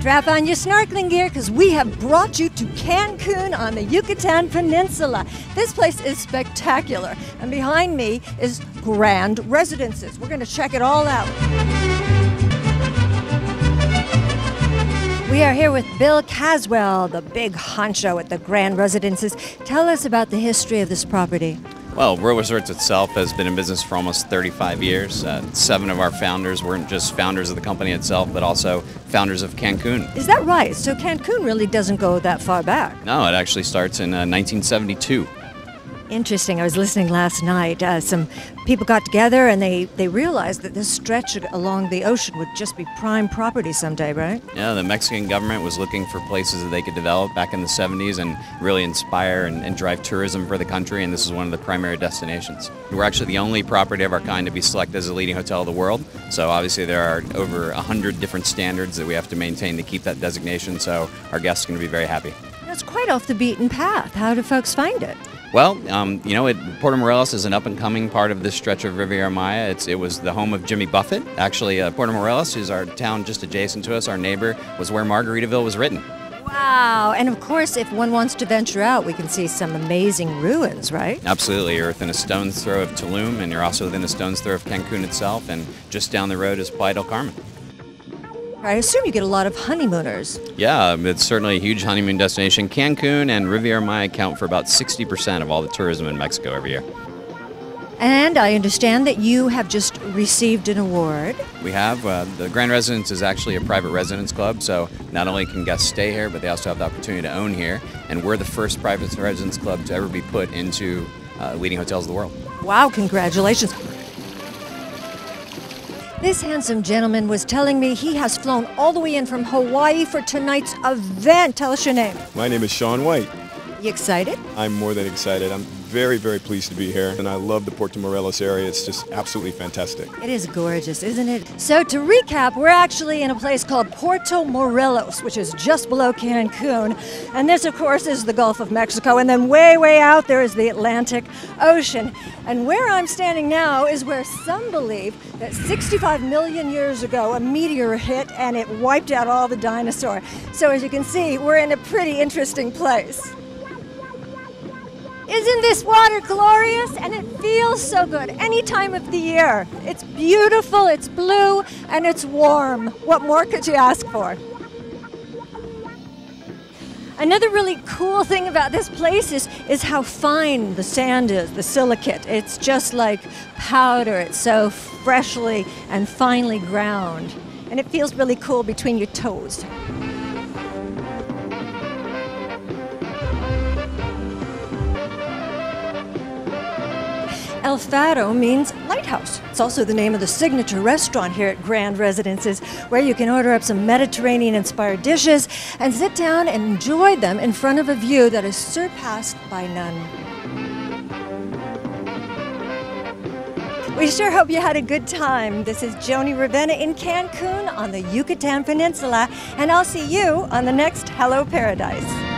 Strap on your snorkeling gear because we have brought you to Cancun on the Yucatan Peninsula. This place is spectacular, and behind me is Grand Residences. We're going to check it all out. We are here with Bill Caswell, the big honcho at the Grand Residences. Tell us about the history of this property. Well, Royal Resorts itself has been in business for almost 35 years. 7 of our founders weren't just founders of the company itself, but also founders of Cancun. Is that right? So Cancun really doesn't go that far back. No, it actually starts in 1972. Interesting. I was listening last night. Some people got together and they realized that this stretch along the ocean would just be prime property someday, right? Yeah, the Mexican government was looking for places that they could develop back in the 70s and really inspire and drive tourism for the country, and this is one of the primary destinations. We're actually the only property of our kind to be selected as a leading hotel of the world, so obviously there are over 100 different standards that we have to maintain to keep that designation, so our guests are going to be very happy. That's quite off the beaten path. How do folks find it? Well, Puerto Morelos is an up-and-coming part of this stretch of Riviera Maya. It was the home of Jimmy Buffett. Actually, Puerto Morelos, who's our town just adjacent to us, our neighbor, was where Margaritaville was written. Wow. And of course, if one wants to venture out, we can see some amazing ruins, right? Absolutely. You're within a stone's throw of Tulum, and you're also within a stone's throw of Cancun itself, and just down the road is Playa del Carmen. I assume you get a lot of honeymooners. Yeah, it's certainly a huge honeymoon destination. Cancun and Riviera Maya account for about 60% of all the tourism in Mexico every year. And I understand that you have just received an award. We have. The Grand Residence is actually a private residence club, so not only can guests stay here, but they also have the opportunity to own here. And we're the first private residence club to ever be put into leading hotels of the world. Wow, congratulations. This handsome gentleman was telling me he has flown all the way in from Hawaii for tonight's event. Tell us your name. My name is Sean White. You excited? I'm more than excited. I'm very, very pleased to be here, and I love the Puerto Morelos area. It's just absolutely fantastic. It is gorgeous, isn't it? So to recap, we're actually in a place called Puerto Morelos, which is just below Cancun. And this, of course, is the Gulf of Mexico. And then way, way out there is the Atlantic Ocean. And where I'm standing now is where some believe that 65 million years ago, a meteor hit and it wiped out all the dinosaurs. So as you can see, we're in a pretty interesting place. Isn't this water glorious? And it feels so good any time of the year. It's beautiful, it's blue, and it's warm. What more could you ask for? Another really cool thing about this place is how fine the sand is, the silicate. It's just like powder. It's so freshly and finely ground. And it feels really cool between your toes. El Faro means lighthouse. It's also the name of the signature restaurant here at Grand Residences, where you can order up some Mediterranean-inspired dishes and sit down and enjoy them in front of a view that is surpassed by none. We sure hope you had a good time. This is Joni Ravenna in Cancun on the Yucatan Peninsula, and I'll see you on the next Hello Paradise.